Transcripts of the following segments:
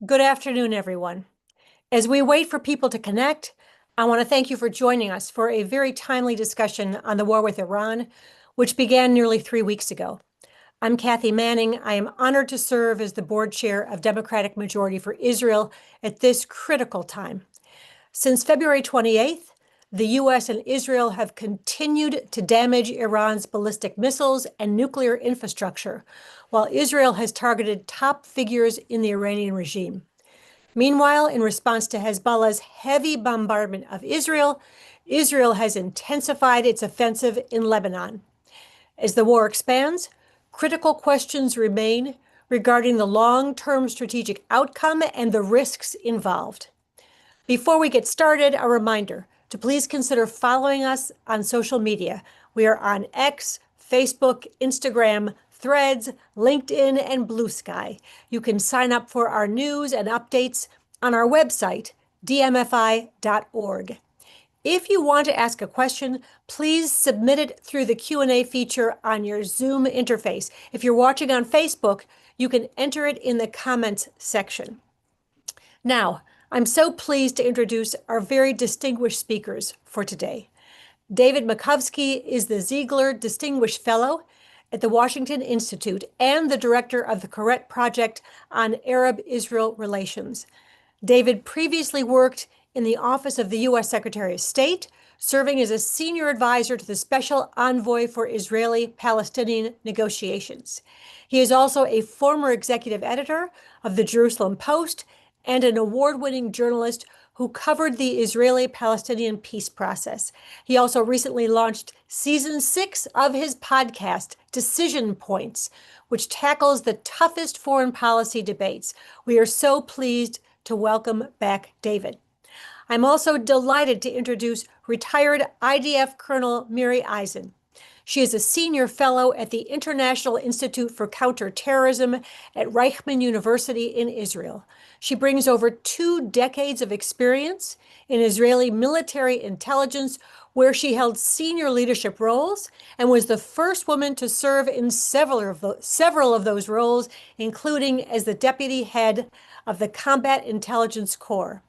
Good afternoon, everyone. As we wait for people to connect, I want to thank you for joining us for a very timely discussion on the war with Iran, which began nearly 3 weeks ago. I'm Kathy Manning. I am honored to serve as the board chair of Democratic Majority for Israel at this critical time. Since February 28th, the U.S. and Israel have continued to damage Iran's ballistic missiles and nuclear infrastructure, while Israel has targeted top figures in the Iranian regime. Meanwhile, in response to Hezbollah's heavy bombardment of Israel, Israel has intensified its offensive in Lebanon. As the war expands, critical questions remain regarding the long-term strategic outcome and the risks involved. Before we get started, a reminder to please consider following us on social media. We are on X, Facebook, Instagram, Threads, LinkedIn, and Blue Sky. You can sign up for our news and updates on our website, dmfi.org. If you want to ask a question, please submit it through the Q&A feature on your Zoom interface. If you're watching on Facebook, you can enter it in the comments section. Now, I'm so pleased to introduce our very distinguished speakers for today. David Makovsky is the Ziegler Distinguished Fellow at the Washington Institute and the director of the Correct Project on Arab-Israel Relations. David previously worked in the office of the U.S. Secretary of State, serving as a senior advisor to the Special Envoy for Israeli-Palestinian negotiations. He is also a former executive editor of the Jerusalem Post and an award-winning journalist who covered the Israeli-Palestinian peace process. He also recently launched season 6 of his podcast, Decision Points, which tackles the toughest foreign policy debates. We are so pleased to welcome back David. I'm also delighted to introduce retired IDF Colonel Miri Eisin. She is a senior fellow at the International Institute for Counterterrorism at Reichman University in Israel. She brings over 2 decades of experience in Israeli military intelligence, where she held senior leadership roles and was the first woman to serve in several of those roles, including as the deputy head of the Combat Intelligence Corps.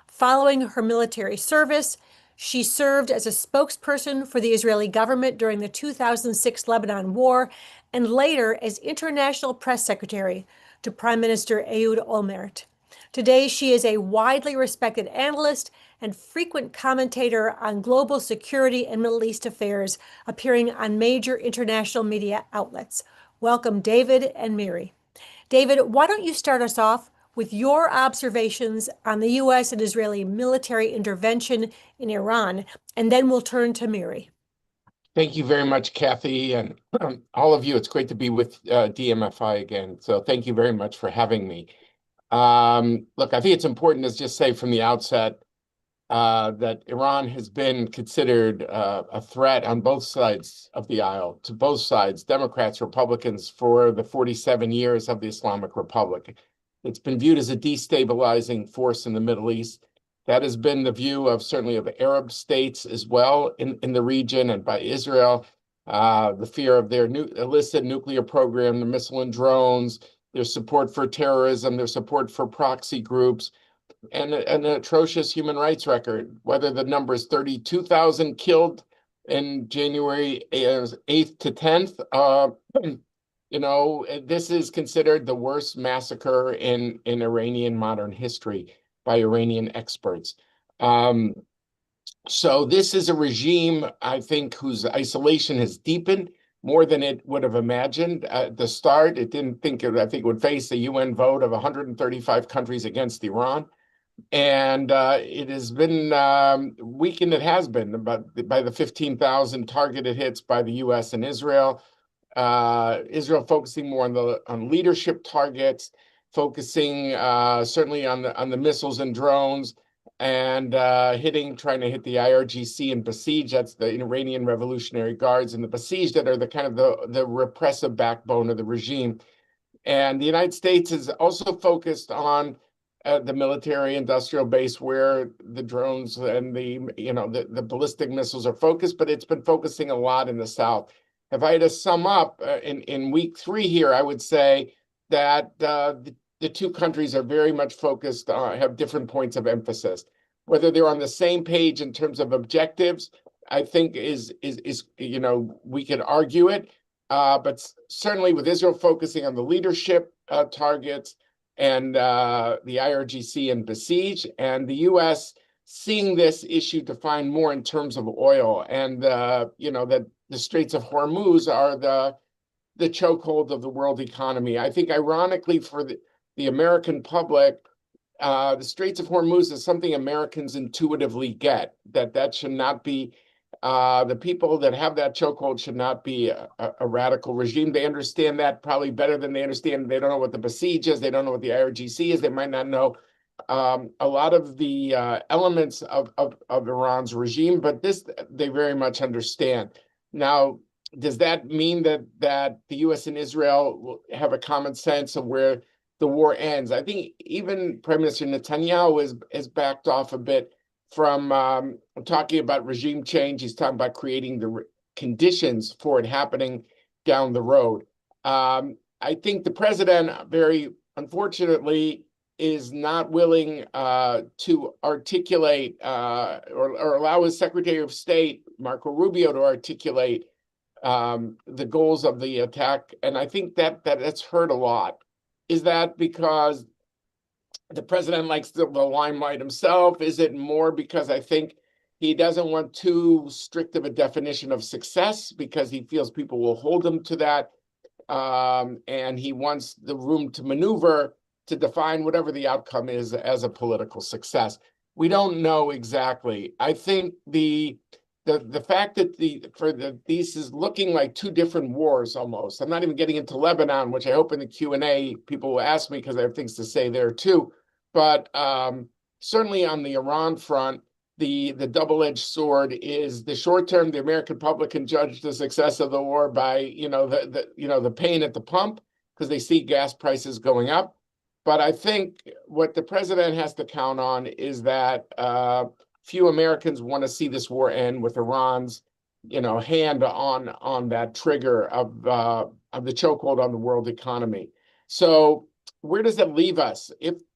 Following her military service, she served as a spokesperson for the Israeli government during the 2006 Lebanon War, and later as international press secretary to Prime Minister Ehud Olmert. Today, she is a widely respected analyst and frequent commentator on global security and Middle East affairs, appearing on major international media outlets. Welcome, David and Miri. David, why don't you start us off with your observations on the U.S. and Israeli military intervention in Iran, and then we'll turn to Miri. Thank you very much, Kathy, and all of you. It's great to be with DMFI again. So thank you very much for having me. Look, I think it's important to just say from the outset that Iran has been considered a threat on both sides of the aisle, to both sides, Democrats, Republicans, for the 47 years of the Islamic Republic. It's been viewed as a destabilizing force in the Middle East. That has been the view of certainly of Arab states as well in the region, and by Israel, the fear of their illicit nuclear program, the missile and drones, their support for terrorism, their support for proxy groups, and an atrocious human rights record, whether the number is 32,000 killed in January 8th to 10th, this is considered the worst massacre in Iranian modern history by Iranian experts. So this is a regime, I think, whose isolation has deepened more than it would have imagined. At the start, I think it would face a UN vote of 135 countries against Iran. And it has been weakened, it has been, by the 15,000 targeted hits by the US and Israel. Israel focusing more on leadership targets, focusing certainly on the missiles and drones, and trying to hit the IRGC and Basij. That's the Iranian Revolutionary Guards and the Basij that are the kind of the repressive backbone of the regime. And the United States is also focused on the military industrial base where the drones and the ballistic missiles are focused, but it's been focusing a lot in the South. If I had to sum up in week 3 here, I would say that the the two countries are very much focused on, have different points of emphasis. Whether they're on the same page in terms of objectives, I think is we could argue it, but certainly with Israel focusing on the leadership targets and the IRGC and besiege, and the U.S. seeing this issue defined more in terms of oil, and that the Straits of Hormuz are the chokehold of the world economy. I think, ironically, for the American public, the Straits of Hormuz is something Americans intuitively get, that should not be, the people that have that chokehold should not be a radical regime. They understand that probably better than they understand. They don't know what the besiege is. They don't know what the IRGC is. They might not know a lot of the elements of Iran's regime, but this they very much understand. Now, does that mean that the U.S. and Israel will have a common sense of where the war ends? I think even Prime Minister Netanyahu has backed off a bit from talking about regime change. He's talking about creating the conditions for it happening down the road. I think the president, very unfortunately, is not willing to articulate or allow his Secretary of State, Marco Rubio, to articulate the goals of the attack. And I think that's hurt a lot. Is that because the president likes the limelight himself? Is it more because I think he doesn't want too strict of a definition of success, because he feels people will hold him to that, and he wants the room to maneuver to define whatever the outcome is as a political success? We don't know exactly. I think the fact that these is looking like two different wars almost. I'm not even getting into Lebanon, which I hope in the Q&A people will ask me, because I have things to say there too. But certainly on the Iran front, the double-edged sword is the short term. The American public can judge the success of the war by the pain at the pump, because they see gas prices going up. But I think what the president has to count on is that few Americans want to see this war end with Iran's, hand on that trigger of the chokehold on the world economy. So where does that leave us?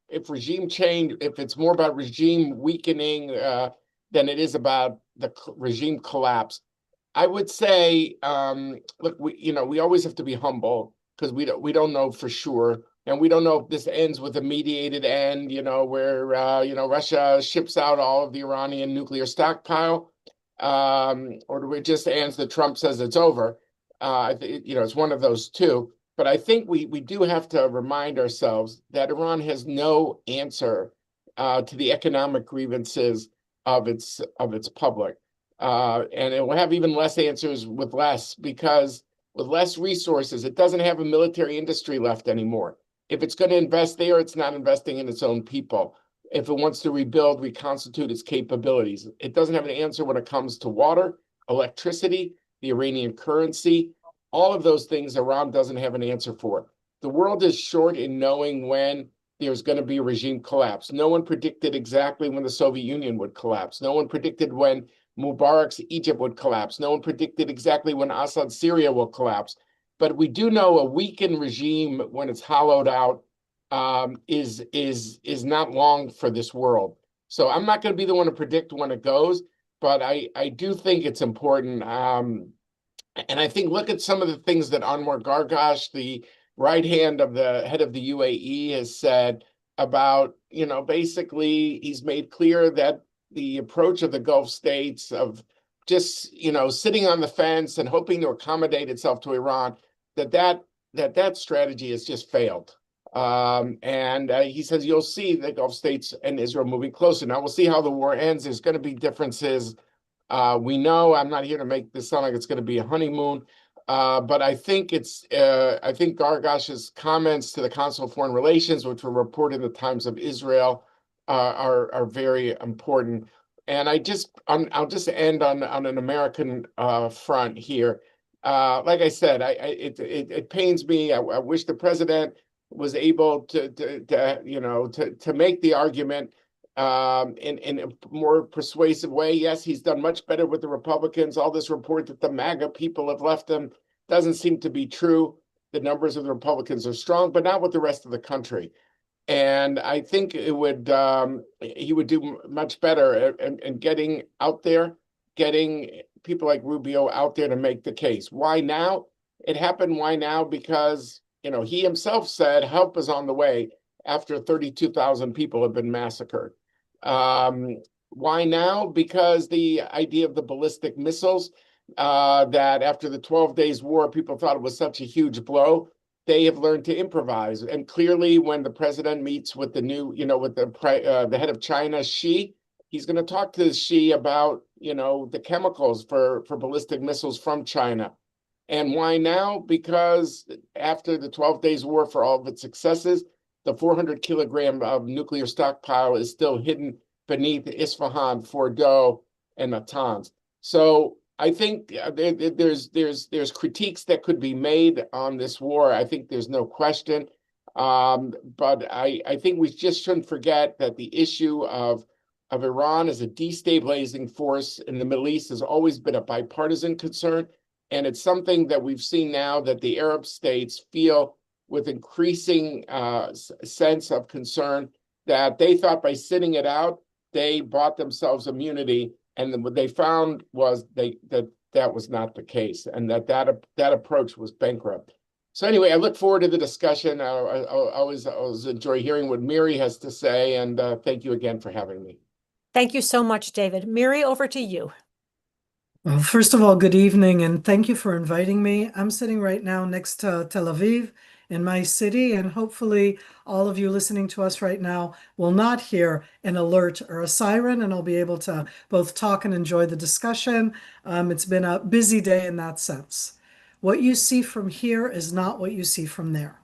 If regime change, if it's more about regime weakening than it is about the regime collapse, I would say, look, we always have to be humble, because we don't know for sure. And we don't know if this ends with a mediated end, where, Russia ships out all of the Iranian nuclear stockpile, or it just ends that Trump says it's over. It's one of those two. But I think we do have to remind ourselves that Iran has no answer to the economic grievances of its public. And it will have even less answers with less, because with less resources, it doesn't have a military industry left anymore. If it's going to invest there, it's not investing in its own people. If it wants to rebuild, reconstitute its capabilities, it doesn't have an answer when it comes to water, electricity, the Iranian currency. All of those things Iran doesn't have an answer for. The world is short in knowing when there's going to be a regime collapse. No one predicted exactly when the Soviet Union would collapse. No one predicted when Mubarak's Egypt would collapse. No one predicted exactly when Assad's Syria will collapse. But we do know a weakened regime, when it's hollowed out, is not long for this world. So I'm not going to be the one to predict when it goes, but I do think it's important. And I think, look at some of the things that Anwar Gargash, the right hand of the head of the UAE, has said about, basically he's made clear that the approach of the Gulf states of just, sitting on the fence and hoping to accommodate itself to Iran, that strategy has just failed. And he says you'll see the Gulf states and Israel moving closer. Now we'll see how the war ends. There's going to be differences. We know, I'm not here to make this sound like it's going to be a honeymoon, but I think I think Gargash's comments to the Council of Foreign Relations, which were reported in the Times of Israel, are very important. And I'll just end on an American front here. Like I said, it pains me. I wish the president was able to make the argument in a more persuasive way. Yes, he's done much better with the Republicans. All this report that the MAGA people have left him doesn't seem to be true. The numbers of the Republicans are strong, but not with the rest of the country. And I think he would do much better in getting out there, getting people like Rubio out there to make the case. Why now? It happened. Why now? Because, he himself said help is on the way after 32,000 people have been massacred. Why now? Because the idea of the ballistic missiles, that after the 12 days war, people thought it was such a huge blow. They have learned to improvise. And clearly, when the president meets with the new, with the head of China, Xi, he's going to talk to Xi about, the chemicals for ballistic missiles from China. And why now? Because after the 12 days war, for all of its successes, the 400-kilogram of nuclear stockpile is still hidden beneath Isfahan, Fordow, and Natanz. So I think there's critiques that could be made on this war. I think there's no question. But I think we just shouldn't forget that the issue of Iran as a destabilizing force in the Middle East has always been a bipartisan concern. And it's something that we've seen now that the Arab states feel with increasing sense of concern, that they thought by sitting it out, they bought themselves immunity. And then what they found was that was not the case, and that approach was bankrupt. So anyway, I look forward to the discussion. I always enjoy hearing what Miri has to say, and thank you again for having me. Thank you so much, David. Miri, over to you. Well, first of all, good evening, and thank you for inviting me. I'm sitting right now next to Tel Aviv in my city, and hopefully all of you listening to us right now will not hear an alert or a siren, and I'll be able to both talk and enjoy the discussion. It's been a busy day in that sense. What you see from here is not what you see from there.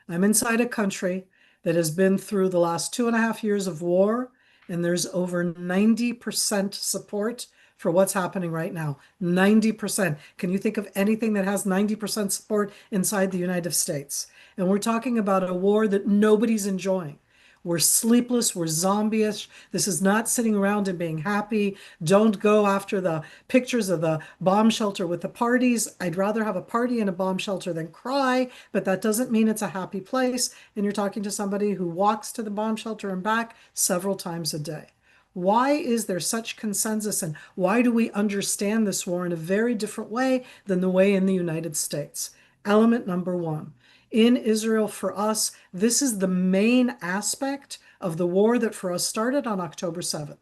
I'm inside a country that has been through the last 2.5 years of war, and there's over 90% support for what's happening right now. 90%. Can you think of anything that has 90% support inside the United States? And we're talking about a war that nobody's enjoying. We're sleepless, we're zombie-ish. This is not sitting around and being happy. Don't go after the pictures of the bomb shelter with the parties. I'd rather have a party in a bomb shelter than cry, but that doesn't mean it's a happy place. And you're talking to somebody who walks to the bomb shelter and back several times a day. Why is there such consensus, and why do we understand this war in a very different way than the way in the United States? Element number one. In Israel, for us, this is the main aspect of the war that for us started on October 7th.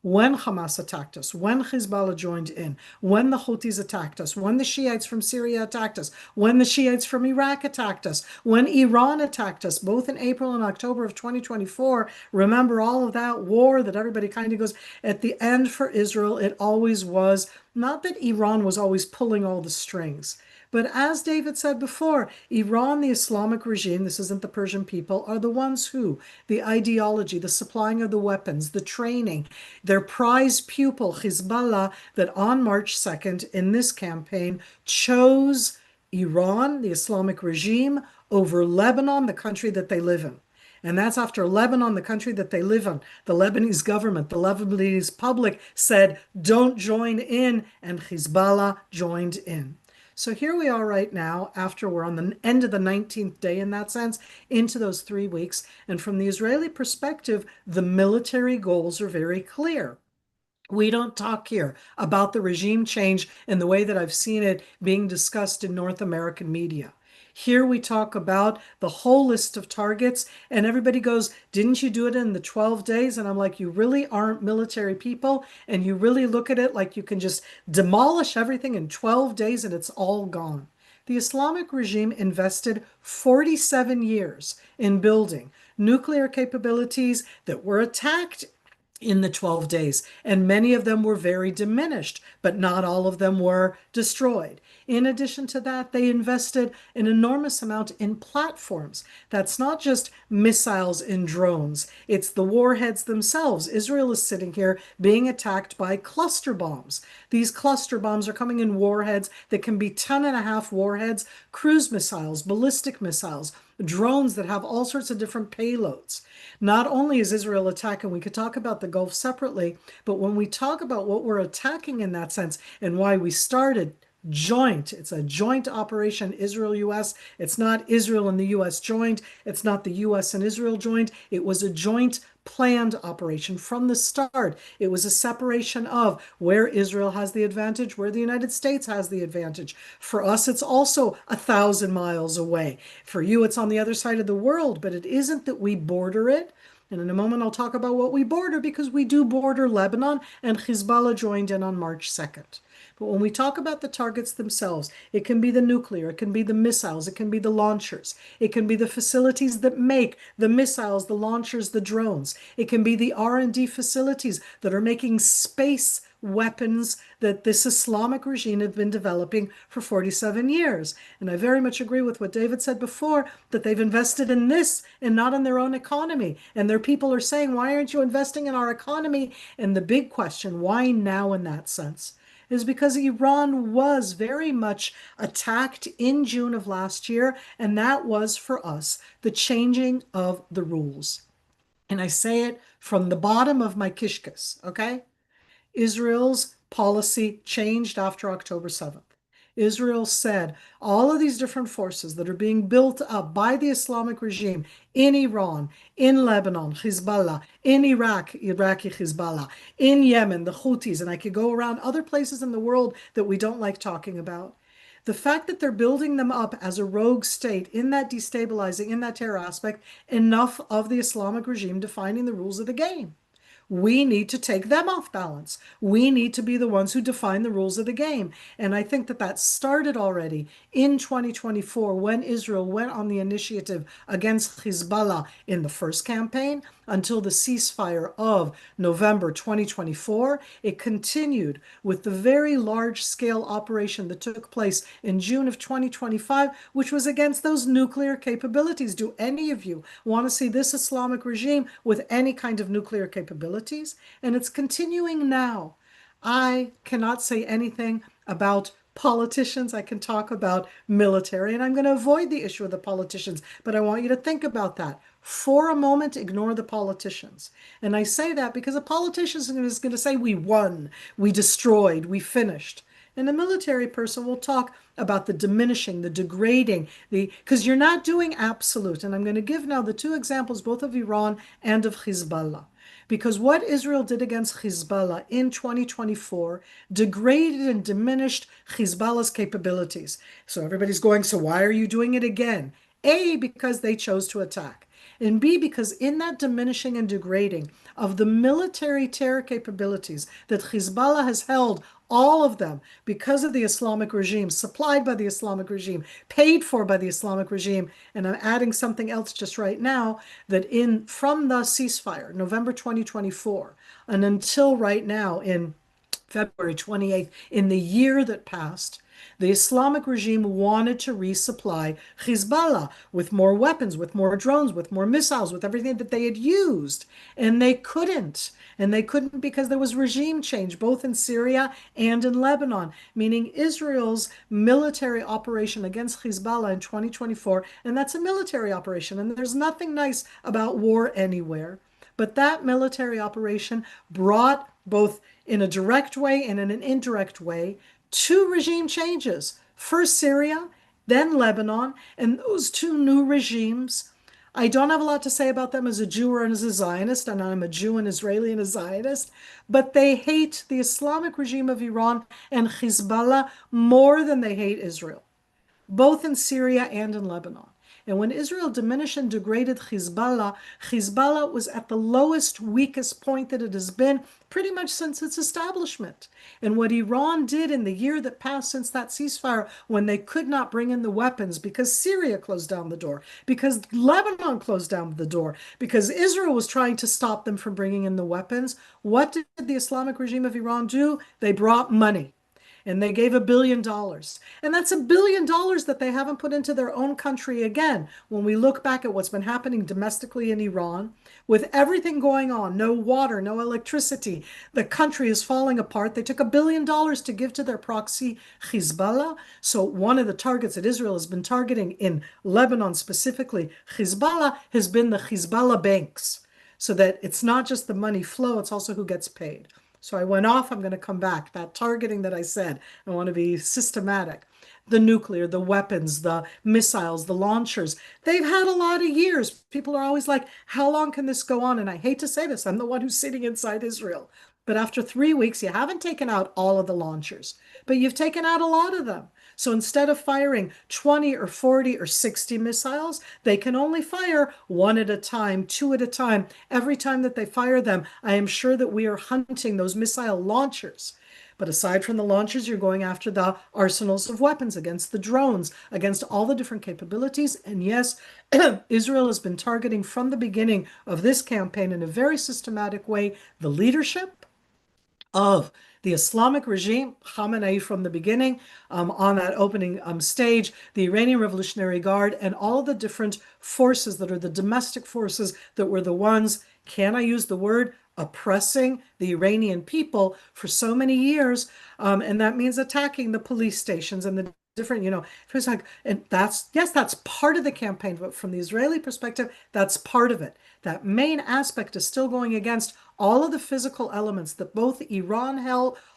When Hamas attacked us, when Hezbollah joined in, when the Houthis attacked us, when the Shiites from Syria attacked us, when the Shiites from Iraq attacked us, when Iran attacked us, both in April and October of 2024, remember all of that war that everybody kind of goes, at the end for Israel, it always was, not that Iran was always pulling all the strings, but as David said before, Iran, the Islamic regime, this isn't the Persian people, are the ones who, the ideology, the supplying of the weapons, the training, their prize pupil, Hezbollah, that on March 2nd in this campaign chose Iran, the Islamic regime, over Lebanon, the country that they live in. And that's after Lebanon, the country that they live in, the Lebanese government, the Lebanese public said, don't join in, and Hezbollah joined in. So here we are right now, after we're on the end of the 19th day in that sense, into those 3 weeks. And from the Israeli perspective, the military goals are very clear. We don't talk here about the regime change in the way that I've seen it being discussed in North American media. Here we talk about the whole list of targets, and everybody goes, didn't you do it in the 12 days? And I'm like, you really aren't military people, and you really look at it like you can just demolish everything in 12 days and it's all gone. The Islamic regime invested 47 years in building nuclear capabilities that were attacked in the 12 days, and many of them were very diminished, but not all of them were destroyed. In addition to that, they invested an enormous amount in platforms. That's not just missiles and drones, it's the warheads themselves. Israel is sitting here being attacked by cluster bombs. These cluster bombs are coming in warheads that can be 10.5 warheads, cruise missiles, ballistic missiles, drones that have all sorts of different payloads. Not only is Israel attacking, we could talk about the Gulf separately, but when we talk about what we're attacking in that sense and why we started joint. It's a joint operation, Israel-US. It's not Israel and the US joint. It's not the US and Israel joint. It was a joint planned operation from the start. It was a separation of where Israel has the advantage, where the United States has the advantage. For us, it's also 1,000 miles away. For you, it's on the other side of the world, but it isn't that we border it. And in a moment, I'll talk about what we border, because we do border Lebanon, and Hezbollah joined in on March 2nd. But when we talk about the targets themselves, it can be the nuclear, it can be the missiles, it can be the launchers, it can be the facilities that make the missiles, the launchers, the drones. It can be the R&D facilities that are making space weapons that this Islamic regime have been developing for 47 years. And I very much agree with what David said before, that they've invested in this and not in their own economy. And their people are saying, why aren't you investing in our economy? And the big question, why now in that sense, is because Iran was very much attacked in June of last year, and that was for us the changing of the rules. And I say it from the bottom of my kishkas, okay? Israel's policy changed after October 7th. Israel said all of these different forces that are being built up by the Islamic regime in Iran, in Lebanon, Hezbollah, in Iraq, Iraqi Hezbollah, in Yemen, the Houthis, and I could go around other places in the world that we don't like talking about. The fact that they're building them up as a rogue state in that destabilizing, in that terror aspect, enough of the Islamic regime defining the rules of the game. We need to take them off balance. We need to be the ones who define the rules of the game. And I think that that started already in 2024 when Israel went on the initiative against Hezbollah in the first campaign until the ceasefire of November 2024. It continued with the very large-scale operation that took place in June of 2025, which was against those nuclear capabilities. Do any of you want to see this Islamic regime with any kind of nuclear capability? And it's continuing now. I cannot say anything about politicians. I can talk about military, and I'm going to avoid the issue of the politicians, but I want you to think about that. For a moment, ignore the politicians. And I say that because a politician is going to say, we won, we destroyed, we finished. And a military person will talk about the diminishing, the degrading, because you're not doing absolute. And I'm going to give now the two examples, both of Iran and of Hezbollah. Because what Israel did against Hezbollah in 2024 degraded and diminished Hezbollah's capabilities. So everybody's going, so why are you doing it again? A, because they chose to attack. And B, because in that diminishing and degrading of the military terror capabilities that Hezbollah has held, all of them, because of the Islamic regime, supplied by the Islamic regime, paid for by the Islamic regime. And I'm adding something else just right now, that from the ceasefire, November 2024, and until right now in February 28th, in the year that passed, the Islamic regime wanted to resupply Hezbollah with more weapons, with more drones, with more missiles, with everything that they had used. And they couldn't. And they couldn't because there was regime change, both in Syria and in Lebanon, meaning Israel's military operation against Hezbollah in 2024. And that's a military operation. And there's nothing nice about war anywhere. But that military operation brought, both in a direct way and in an indirect way, two regime changes. First Syria, then Lebanon, and those two new regimes, I don't have a lot to say about them as a Jew or as a Zionist, and I'm a Jew and Israeli and a Zionist, but they hate the Islamic regime of Iran and Hezbollah more than they hate Israel, both in Syria and in Lebanon. And when Israel diminished and degraded Hezbollah, Hezbollah was at the lowest, weakest point that it has been pretty much since its establishment. And what Iran did in the year that passed since that ceasefire, when they could not bring in the weapons because Syria closed down the door, because Lebanon closed down the door, because Israel was trying to stop them from bringing in the weapons, what did the Islamic regime of Iran do? They brought money. And they gave $1 billion. And that's $1 billion that they haven't put into their own country again. When we look back at what's been happening domestically in Iran, with everything going on, no water, no electricity, the country is falling apart. They took $1 billion to give to their proxy Hezbollah. So one of the targets that Israel has been targeting in Lebanon specifically, Hezbollah, has been the Hezbollah banks. So that it's not just the money flow, it's also who gets paid. So I went off, I'm going to come back. That targeting that I said, I want to be systematic. The nuclear, the weapons, the missiles, the launchers, they've had a lot of years. People are always like, how long can this go on? And I hate to say this, I'm the one who's sitting inside Israel. But after 3 weeks, you haven't taken out all of the launchers, but you've taken out a lot of them. So instead of firing 20 or 40 or 60 missiles, they can only fire one at a time, two at a time. Every time that they fire them, I am sure that we are hunting those missile launchers. But aside from the launchers, you're going after the arsenals of weapons, against the drones, against all the different capabilities. And yes, Israel has been targeting from the beginning of this campaign in a very systematic way the leadership of the Islamic regime, Khamenei from the beginning, on that opening stage, the Iranian Revolutionary Guard, and all the different forces that are the domestic forces that were the ones, can I use the word, oppressing the Iranian people for so many years. And that means attacking the police stations and the different, it's like, and that's, yes, that's part of the campaign, but from the Israeli perspective, that's part of it. That main aspect is still going against all of the physical elements that both Iran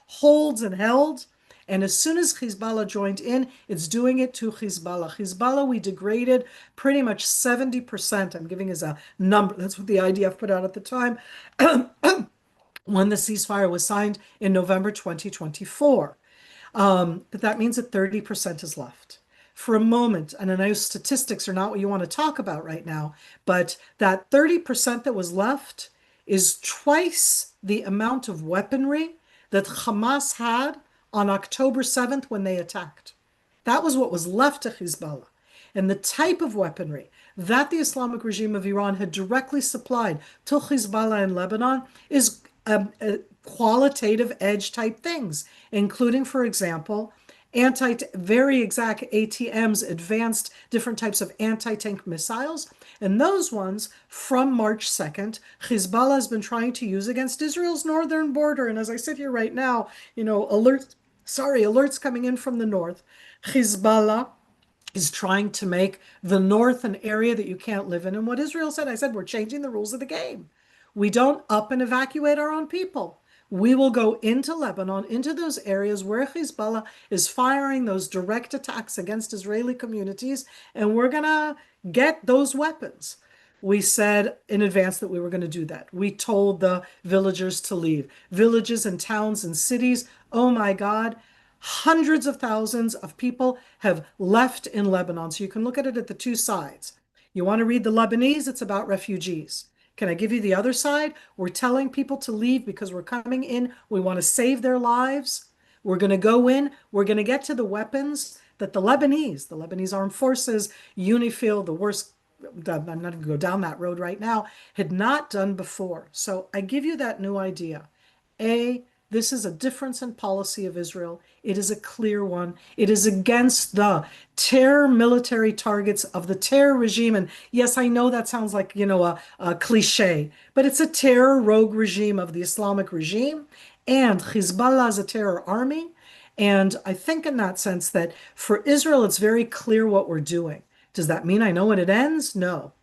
holds and held. And as soon as Hezbollah joined in, it's doing it to Hezbollah. Hezbollah, we degraded pretty much 70%. I'm giving as a number. That's what the IDF put out at the time when the ceasefire was signed in November 2024. But that means that 30% is left. For a moment, and I know statistics are not what you want to talk about right now, but that 30% that was left is twice the amount of weaponry that Hamas had on October 7th when they attacked. That was what was left to Hezbollah. And the type of weaponry that the Islamic regime of Iran had directly supplied to Hezbollah in Lebanon is qualitative edge type things, including, for example, very exact ATMs, advanced different types of anti-tank missiles. And those ones, from March 2nd, Hezbollah has been trying to use against Israel's northern border. And as I sit here right now, alerts coming in from the north. Hezbollah is trying to make the north an area that you can't live in. And what Israel said, I said, we're changing the rules of the game. We don't up and evacuate our own people. We will go into Lebanon, into those areas where Hezbollah is firing those direct attacks against Israeli communities, and we're going to get those weapons. We said in advance that we were going to do that. We told the villagers to leave. Villages and towns and cities, oh my God, hundreds of thousands of people have left in Lebanon. So you can look at it at the two sides. You want to read the Lebanese, it's about refugees. Can I give you the other side? We're telling people to leave because we're coming in. We want to save their lives. We're going to go in. We're going to get to the weapons that the Lebanese armed forces, UNIFIL, the worst, I'm not going to go down that road right now, had not done before. So I give you that new idea. This is a difference in policy of Israel. It is a clear one. It is against the terror military targets of the terror regime. And yes, I know that sounds like, a cliche, but it's a terror rogue regime of the Islamic regime. And Hezbollah is a terror army. And I think in that sense that for Israel, it's very clear what we're doing. Does that mean I know when it ends? No.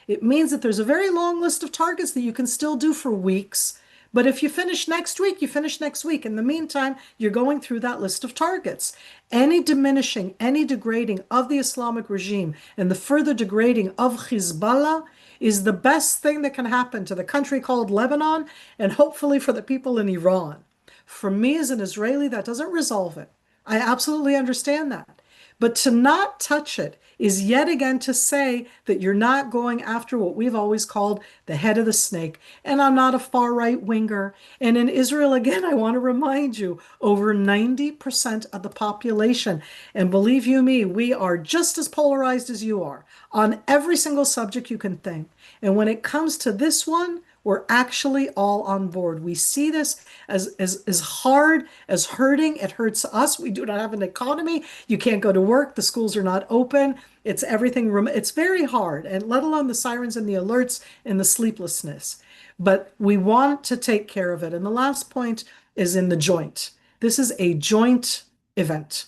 It means that there's a very long list of targets that you can still do for weeks. But if you finish next week, you finish next week. In the meantime, you're going through that list of targets. Any diminishing, any degrading of the Islamic regime and the further degrading of Hezbollah is the best thing that can happen to the country called Lebanon and hopefully for the people in Iran. For me as an Israeli, that doesn't resolve it. I absolutely understand that. But to not touch it is yet again to say that you're not going after what we've always called the head of the snake. And I'm not a far right winger. And in Israel, again, I want to remind you, over 90% of the population, and believe you me, we are just as polarized as you are on every single subject you can think. And when it comes to this one, we're actually all on board. We see this as hard, as hurting. It hurts us. We do not have an economy. You can't go to work. The schools are not open. It's everything. It's very hard, and let alone the sirens and the alerts and the sleeplessness. But we want to take care of it. And the last point is in the joint. This is a joint event.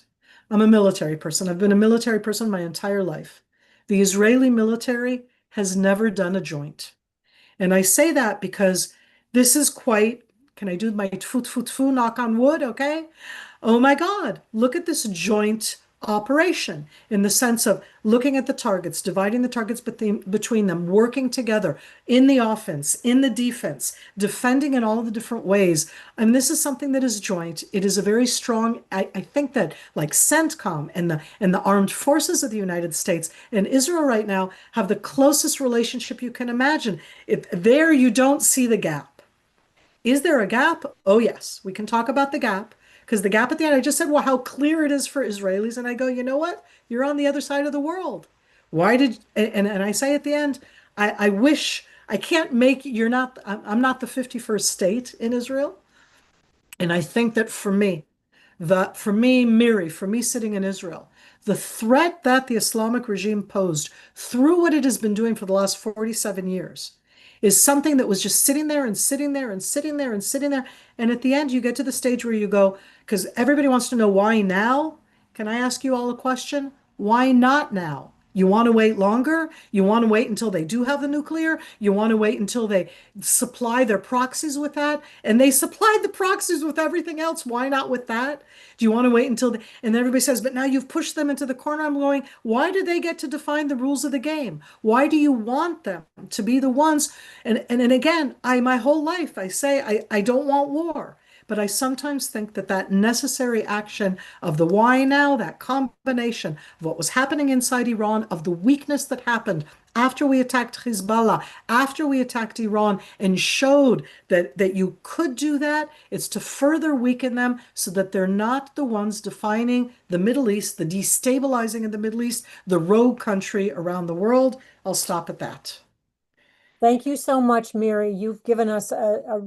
I'm a military person. I've been a military person my entire life. The Israeli military has never done a joint. And I say that because this is quite Can I do my tfu tfu tfu, knock on wood? Okay. Oh my God, look at this joint operation in the sense of looking at the targets, dividing the targets between them, working together in the offense, in the defense, defending in all the different ways. And this is something that is joint. It is a very strong, I think that like CENTCOM and the armed forces of the United States and Israel right now have the closest relationship you can imagine. There you don't see the gap. Is there a gap? Oh, yes. We can talk about the gap because the gap at the end, I just said, well, how clear it is for Israelis. And I go, you know what? You're on the other side of the world. Why did, and I say at the end, I wish, I can't make, I'm not the 51st state in Israel. And I think that for me, Miri, for me sitting in Israel, the threat that the Islamic regime posed through what it has been doing for the last 47 years is something that was just sitting there and sitting there and sitting there and sitting there. And at the end, you get to the stage where you go, because everybody wants to know why now. Can I ask you all a question? Why not now? You want to wait longer? You want to wait until they do have the nuclear? You want to wait until they supply their proxies with that? And they supplied the proxies with everything else. Why not with that? Do you want to wait until and then everybody says, but now you've pushed them into the corner. I'm going, why do they get to define the rules of the game? Why do you want them to be the ones? And again, my whole life, I say, I don't want war. But I sometimes think that that necessary action of the why now, that combination of what was happening inside Iran, of the weakness that happened after we attacked Hezbollah, after we attacked Iran, and showed that you could do that, it's to further weaken them so that they're not the ones defining the Middle East, the destabilizing of the Middle East, the rogue country around the world. I'll stop at that. Thank you so much, Miri. You've given us a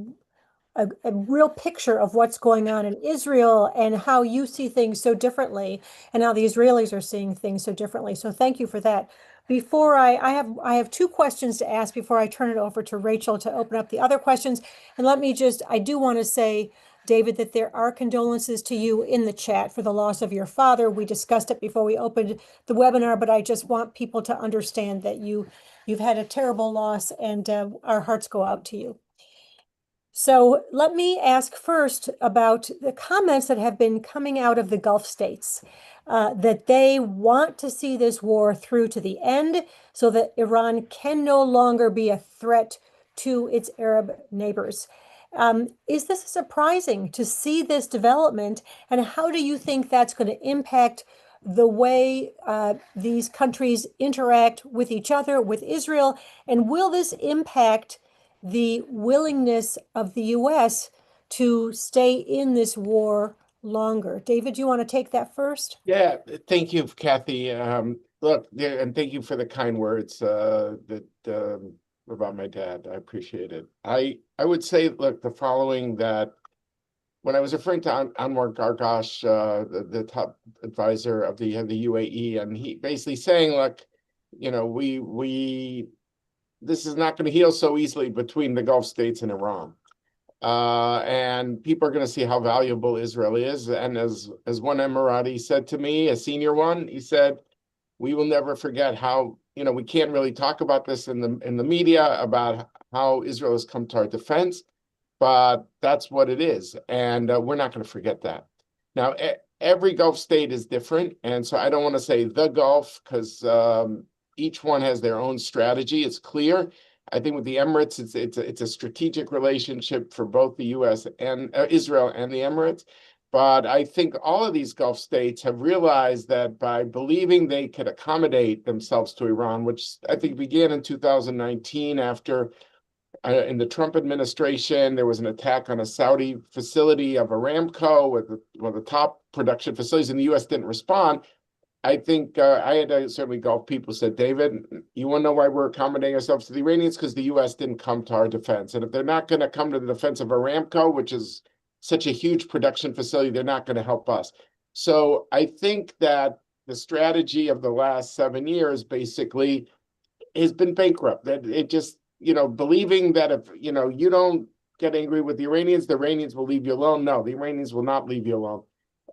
real picture of what's going on in Israel and how you see things so differently and how the Israelis are seeing things so differently. So thank you for that. Before I have two questions to ask before I turn it over to Rachel to open up the other questions. And I do want to say, David, that there are condolences to you in the chat for the loss of your father. We discussed it before we opened the webinar, but I just want people to understand that you've had a terrible loss, and our hearts go out to you. So let me ask first about the comments that have been coming out of the Gulf states, that they want to see this war through to the end so that Iran can no longer be a threat to its Arab neighbors. Is this surprising to see this development, and how do you think that's going to impact the way these countries interact with each other, with Israel, and will this impact the willingness of the U.S. to stay in this war longer? David, you want to take that first? Yeah, thank you, Kathy. Look, and thank you for the kind words about my dad. I appreciate it. I would say, look, the following, that when I was referring to Anwar Gargash, the top advisor of the UAE, and he basically saying, look, you know, this is not going to heal so easily between the Gulf states and Iran. And people are going to see how valuable Israel is. And as one Emirati said to me, a senior one, he said, we will never forget how, you know, we can't really talk about this in the media about how Israel has come to our defense, but that's what it is. And we're not going to forget that. Now, every Gulf state is different. And so I don't want to say the Gulf, because each one has their own strategy. It's clear. I think with the Emirates, it's a strategic relationship for both the U.S. and Israel and the Emirates. But I think all of these Gulf states have realized that by believing they could accommodate themselves to Iran, which I think began in 2019 after, in the Trump administration, there was an attack on a Saudi facility of Aramco with one of the top production facilities, and the U.S. didn't respond. I think I had certainly Gulf people said, David, you want to know why we're accommodating ourselves to the Iranians? Because the U.S. didn't come to our defense. And if they're not going to come to the defense of Aramco, which is such a huge production facility, they're not going to help us. So I think that the strategy of the last 7 years basically has been bankrupt. That it just, you know, believing that if, you know, you don't get angry with the Iranians will leave you alone. No, the Iranians will not leave you alone.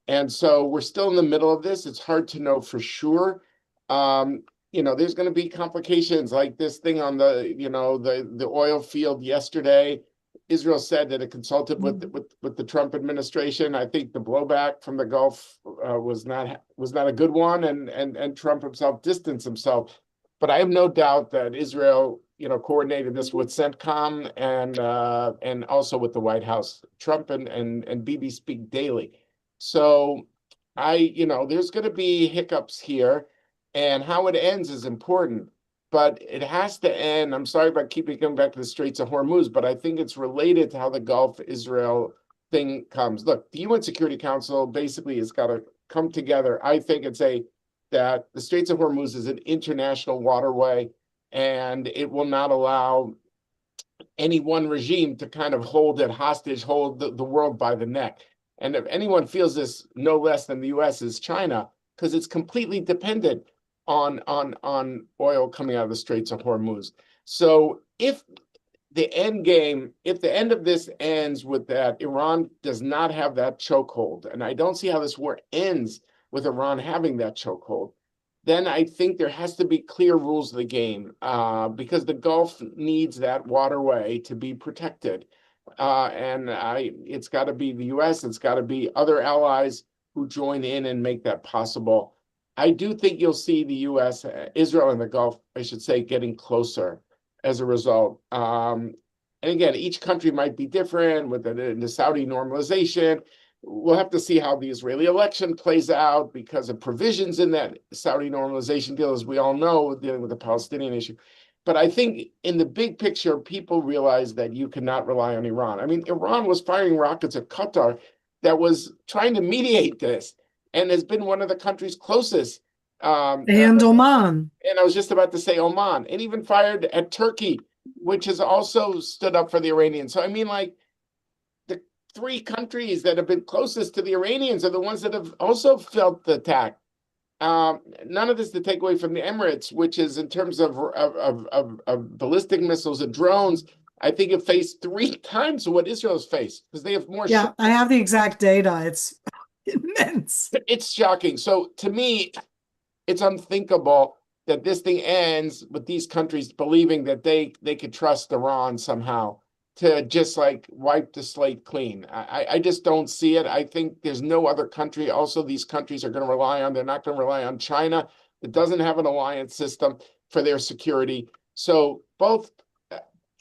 And so we're still in the middle of this. It's hard to know for sure. You know, there's going to be complications like this thing on the, you know, the oil field yesterday. Israel said that it consulted with the Trump administration. I think the blowback from the Gulf was not a good one, and Trump himself distanced himself. But I have no doubt that Israel, coordinated this with CENTCOM and also with the White House. Trump and Bibi speak daily, so there's going to be hiccups here, and how it ends is important. But it has to end. I'm sorry about keeping coming back to the Straits of Hormuz, but I think it's related to how the Gulf Israel thing comes. Look, the UN Security Council basically has got to come together, I think, and say that the Straits of Hormuz is an international waterway, and it will not allow any one regime to kind of hold it hostage, hold the world by the neck. And if anyone feels this no less than the US is China, because it's completely dependent on oil coming out of the Straits of Hormuz. So if the end of this ends with that Iran does not have that chokehold, and I don't see how this war ends with Iran having that chokehold, then I think there has to be clear rules of the game, because the Gulf needs that waterway to be protected. It's got to be the US, it's got to be other allies who join in and make that possible. I do think you'll see the US, Israel and the Gulf, I should say, getting closer as a result. And again, each country might be different with the Saudi normalization. We'll have to see how the Israeli election plays out because of provisions in that Saudi normalization deal, as we all know, dealing with the Palestinian issue. But I think in the big picture, people realize that you cannot rely on Iran. I mean, Iran was firing rockets at Qatar that was trying to mediate this, and has been one of the countries closest. And Oman. And I was just about to say Oman, and even fired at Turkey, which has also stood up for the Iranians. So I mean, like, the three countries that have been closest to the Iranians are the ones that have also felt the attack. None of this to take away from the Emirates, which is in terms of ballistic missiles and drones, I think it faced 3 times what Israel's faced because they have more. Yeah, I have the exact data. It's immense. It's shocking. So to me, it's unthinkable that this thing ends with these countries believing that they could trust Iran somehow to just like wipe the slate clean. I just don't see it. I think there's no other country. Also, these countries are going to rely on, they're not going to rely on China. It doesn't have an alliance system for their security. So both,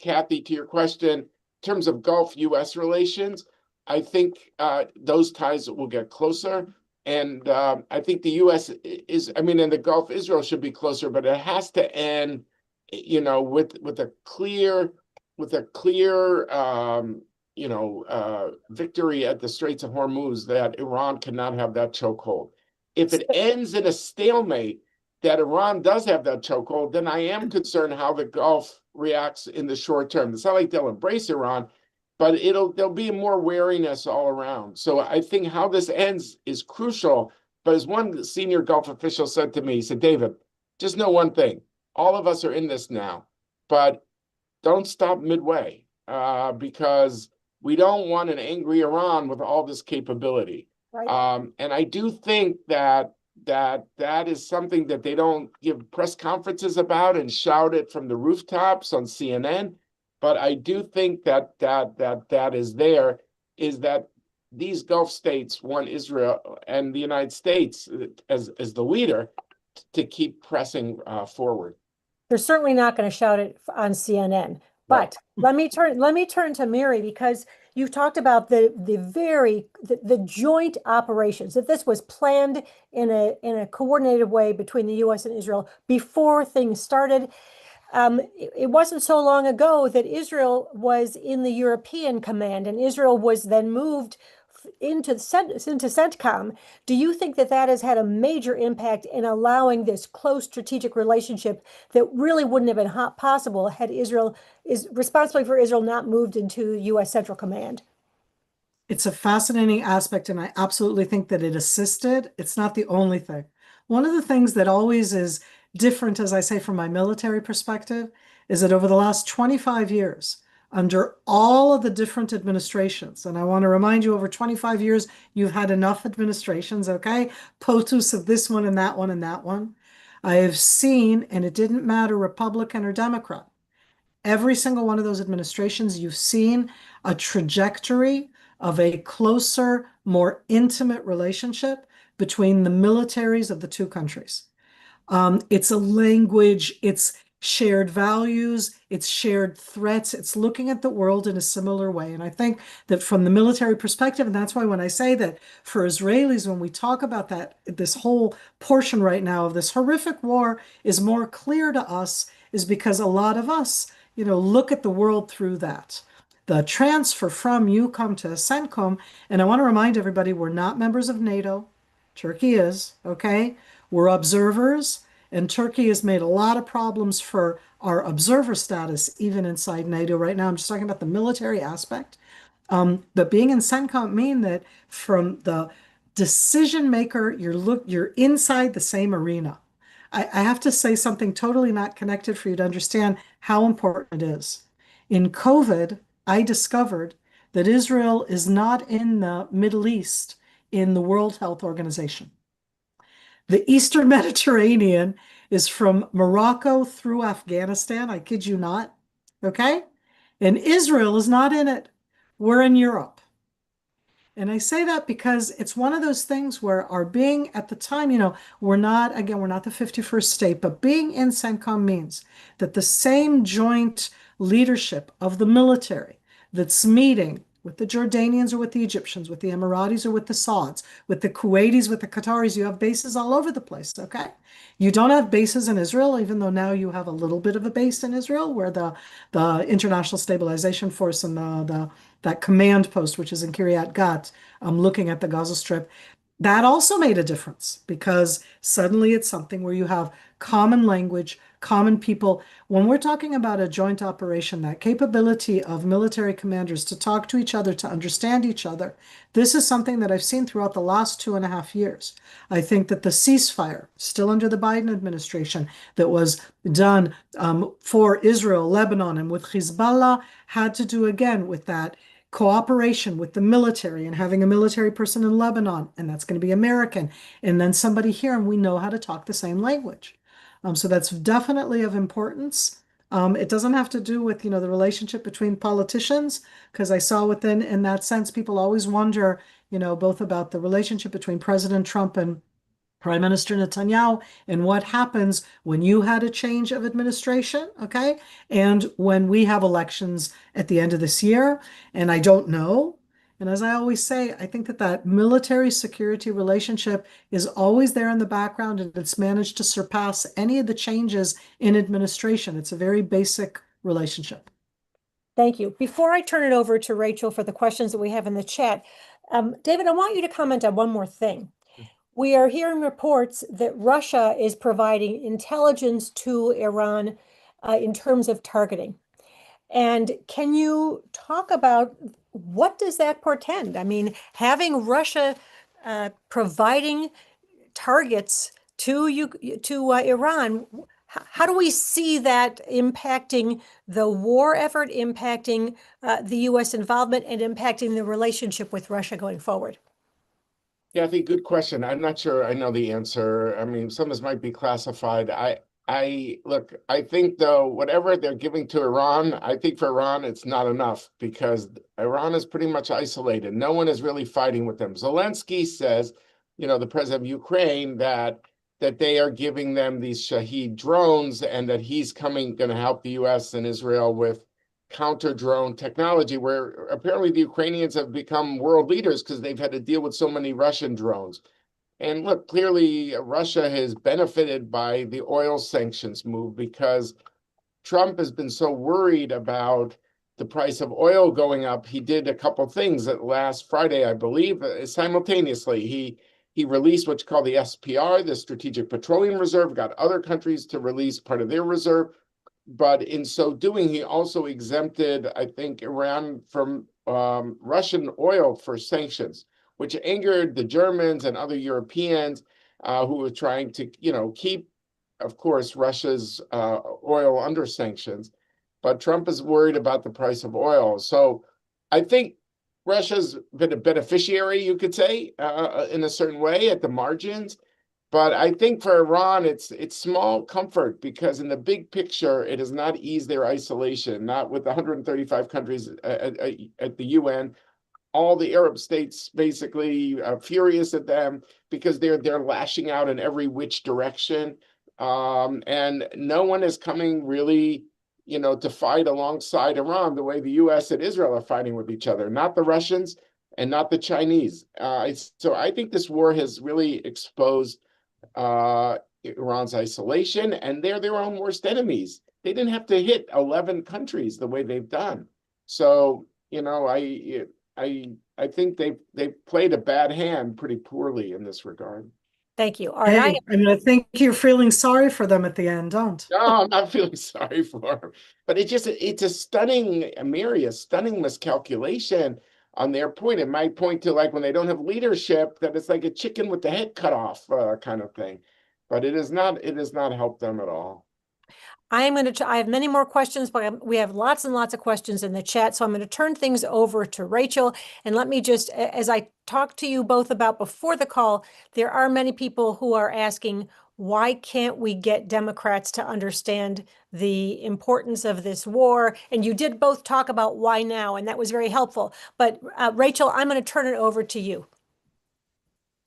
Kathy, to your question, in terms of Gulf-US relations, I think those ties will get clear. And I think the U.S. is, I mean, in the Gulf, Israel should be closer, but it has to end, with a clear, victory at the Straits of Hormuz that Iran cannot have that chokehold. If it ends in a stalemate, that Iran does have that chokehold, then I am concerned how the Gulf reacts in the short term. It's not like they'll embrace Iran, but there'll be more wariness all around. So I think how this ends is crucial. But as one senior Gulf official said to me, he said, David, just know one thing. All of us are in this now, but don't stop midway, because we don't want an angry Iran with all this capability. Right. And I do think that is something that they don't give press conferences about and shout it from the rooftops on CNN. But I do think that is that these Gulf states want Israel and the United States as the leader to keep pressing forward. They're certainly not going to shout it on CNN. But Right. let me turn to Miri, because you've talked about the joint operations, that this was planned in a coordinated way between the US and Israel before things started. It wasn't so long ago that Israel was in the European command, and Israel was then moved into CENTCOM. Do you think that has had a major impact in allowing this close strategic relationship that really wouldn't have been possible had responsibility for Israel not moved into U.S. Central Command? It's a fascinating aspect, and I absolutely think that it assisted. It's not the only thing. One of the things that always is different, as I say, from my military perspective, is that over the last 25 years, under all of the different administrations, and I want to remind you, over 25 years, you've had enough administrations, okay? POTUS of this one and that one and that one. I have seen, and it didn't matter Republican or Democrat, every single one of those administrations, you've seen a trajectory of a closer, more intimate relationship between the militaries of the two countries. It's a language, it's shared values, it's shared threats, it's looking at the world in a similar way. And I think that from the military perspective, and that's why when I say that for Israelis, when we talk about that, this whole portion right now of this horrific war is more clear to us, is because a lot of us, look at the world through that. The transfer from EUCOM to CENTCOM, and I want to remind everybody, we're not members of NATO. Turkey is, okay? We're observers, and Turkey has made a lot of problems for our observer status, even inside NATO right now. I'm just talking about the military aspect. But being in CENTCOM mean that from the decision maker, you're inside the same arena. I have to say something totally not connected for you to understand how important it is. In COVID, I discovered that Israel is not in the Middle East in the World Health Organization. The Eastern Mediterranean is from Morocco through Afghanistan. I kid you not. Okay? And Israel is not in it. We're in Europe. And I say that because it's one of those things where our being at the time, we're not the 51st state, but being in CENTCOM means that the same joint leadership of the military that's meeting with the Jordanians or with the Egyptians, with the Emiratis or with the Sauds, with the Kuwaitis, with the Qataris, you have bases all over the place, okay? You don't have bases in Israel, even though now you have a little bit of a base in Israel where the International Stabilization Force and that command post, which is in Kiryat Gat, looking at the Gaza Strip, that also made a difference because suddenly it's something where you have common language, common people. When we're talking about a joint operation, that capability of military commanders to talk to each other, to understand each other, this is something that I've seen throughout the last 2.5 years. I think that the ceasefire, still under the Biden administration, that was done for Israel, Lebanon, and with Hezbollah had to do again with that cooperation with the military and having a military person in Lebanon, and that's going to be American, and then somebody here, and we know how to talk the same language. So that's definitely of importance. It doesn't have to do with, the relationship between politicians, because I saw within, in that sense, people always wonder, both about the relationship between President Trump and Prime Minister Netanyahu and what happens when you had a change of administration, okay? And when we have elections at the end of this year, and I don't know. And as I always say, I think that military security relationship is always there in the background, and it's managed to surpass any of the changes in administration. It's a very basic relationship. Thank you. Before I turn it over to Rachel for the questions that we have in the chat, David, I want you to comment on one more thing. We are hearing reports that Russia is providing intelligence to Iran in terms of targeting. And can you talk about what does that portend? I mean, having Russia providing targets to Iran, how do we see that impacting the war effort, impacting the U.S. involvement, and impacting the relationship with Russia going forward? Yeah, I think good question. I'm not sure I know the answer. I mean, some of this might be classified. Look, I think though, whatever they're giving to Iran, I think for Iran, it's not enough because Iran is pretty much isolated. No one is really fighting with them. Zelensky says, the president of Ukraine, that they are giving them these Shahed drones and that he's going to help the US and Israel with counter-drone technology, where apparently the Ukrainians have become world leaders because they've had to deal with so many Russian drones. And look, clearly Russia has benefited by the oil sanctions move because Trump has been so worried about the price of oil going up. He did a couple things that last Friday, I believe, simultaneously. He released what's called the SPR, the Strategic Petroleum Reserve, got other countries to release part of their reserve. But in so doing, he also exempted, I think, Iran from Russian oil for sanctions, which angered the Germans and other Europeans who were trying to, keep, of course, Russia's oil under sanctions. But Trump is worried about the price of oil. So I think Russia's been a beneficiary, you could say, in a certain way at the margins. But I think for Iran, it's small comfort because in the big picture, it has not eased their isolation, not with 135 countries at the UN. All the Arab states basically furious at them because they're lashing out in every which direction, and no one is coming really, to fight alongside Iran the way the U.S. and Israel are fighting with each other, not the Russians and not the Chinese. So I think this war has really exposed Iran's isolation, and they're their own worst enemies. They didn't have to hit 11 countries the way they've done. So, I think they've played a bad hand pretty poorly in this regard. Thank you. All right. Hey, I mean, I think you're feeling sorry for them at the end, don't? No, I'm not feeling sorry for them, but it's a stunning, Miri, a stunning miscalculation on their point. It might point to like when they don't have leadership, that it's like a chicken with the head cut off kind of thing, but it has not helped them at all. I have many more questions, but we have lots and lots of questions in the chat. So I'm going to turn things over to Rachel. And let me just, as I talked to you both about before the call, there are many people who are asking, why can't we get Democrats to understand the importance of this war? And you did both talk about why now, and that was very helpful. But Rachel, I'm going to turn it over to you.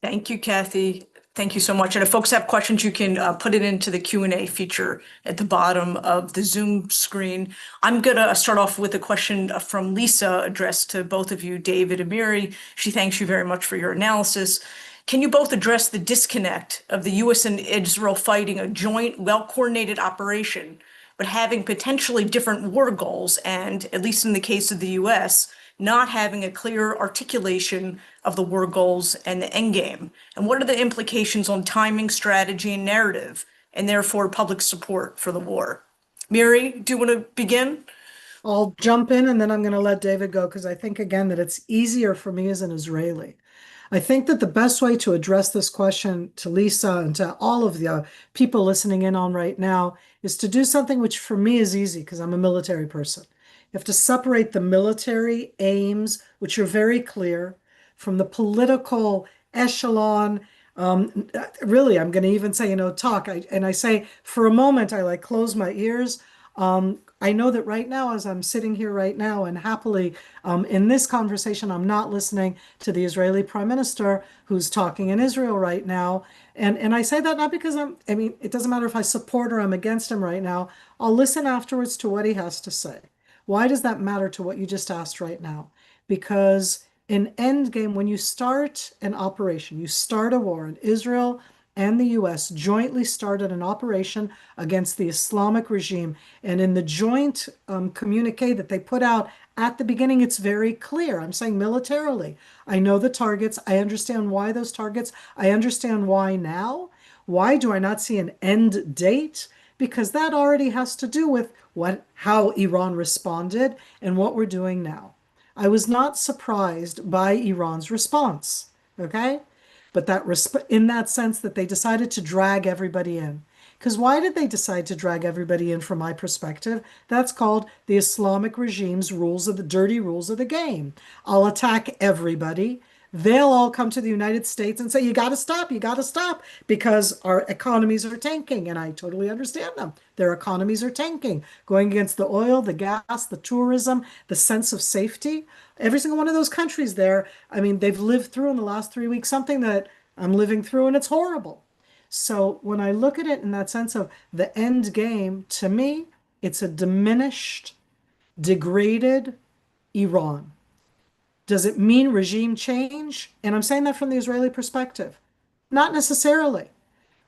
Thank you, Kathy. Thank you so much. And if folks have questions, you can put it into the Q&A feature at the bottom of the Zoom screen. I'm going to start off with a question from Lisa addressed to both of you, David and Miri. She thanks you very much for your analysis. Can you both address the disconnect of the U.S. and Israel fighting a joint, well-coordinated operation, but having potentially different war goals and, at least in the case of the U.S., not having a clear articulation of the war goals and the end game? And what are the implications on timing, strategy, and narrative, and therefore public support for the war? Miri, do you want to begin? I'll jump in and then I'm going to let David go because I think, again, that it's easier for me as an Israeli. I think that the best way to address this question to Lisa and to all of the people listening in on right now is to do something which for me is easy because I'm a military person. You have to separate the military aims, which are very clear, from the political echelon. Really, I'm going to even say, talk. I say, for a moment, I close my ears. I know that right now, as I'm sitting here right now, and happily in this conversation, I'm not listening to the Israeli Prime Minister who's talking in Israel right now. And I say that not because it doesn't matter if I support or I'm against him right now. I'll listen afterwards to what he has to say. Why does that matter to what you just asked right now? Because in endgame, when you start an operation, you start a war, and Israel and the US jointly started an operation against the Islamic regime. And in the joint communique that they put out at the beginning, it's very clear. I'm saying militarily. I know the targets. I understand why those targets. I understand why now. Why do I not see an end date? Because that already has to do with how Iran responded and what we're doing now. I was not surprised by Iran's response, okay? But in that sense that they decided to drag everybody in. Because why did they decide to drag everybody in from my perspective? That's called the Islamic regime's dirty rules of the game. I'll attack everybody. They'll all come to the United States and say, you got to stop, because our economies are tanking. And I totally understand them. Their economies are tanking, going against the oil, the gas, the tourism, the sense of safety. Every single one of those countries there, they've lived through in the last 3 weeks something that I'm living through, and it's horrible. So when I look at it in that sense of the end game, to me, it's a diminished, degraded Iran. Does it mean regime change? And I'm saying that from the Israeli perspective. Not necessarily.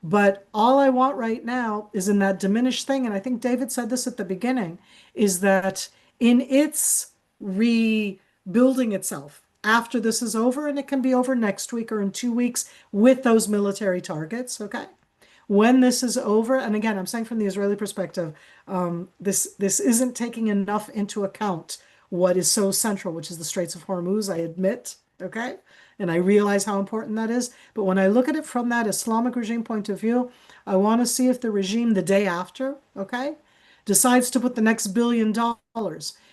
But all I want right now is in that diminished thing, and I think David said this at the beginning, is that in its rebuilding itself after this is over, and it can be over next week or in 2 weeks with those military targets, okay? When this is over, and again, I'm saying from the Israeli perspective, this isn't taking enough into account what is so central, which is the Straits of Hormuz, I admit, okay? And I realize how important that is. But when I look at it from that Islamic regime point of view, I want to see if the regime the day after, okay, decides to put the next $1 billion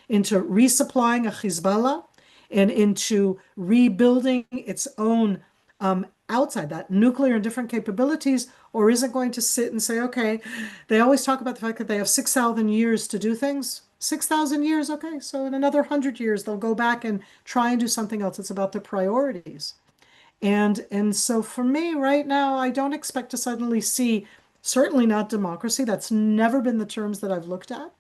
into resupplying a Hezbollah and into rebuilding its own outside that, nuclear and different capabilities, or is it going to sit and say, okay, they always talk about the fact that they have 6,000 years to do things. 6,000 years, okay, so in another 100 years, they'll go back and try and do something else. It's about their priorities. And so for me right now, I don't expect to suddenly see, certainly not democracy. That's never been the terms that I've looked at.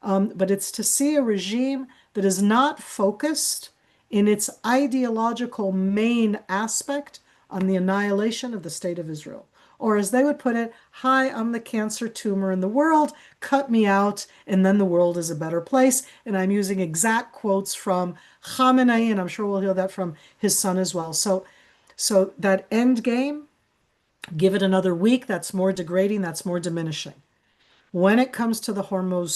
But it's to see a regime that is not focused in its ideological main aspect on the annihilation of the state of Israel. Or as they would put it, hi, I'm the cancer tumor in the world, cut me out, and then the world is a better place. And I'm using exact quotes from Khamenei, and I'm sure we'll hear that from his son as well. So that end game, give it another week, that's more degrading, that's more diminishing. When it comes to the Hormuz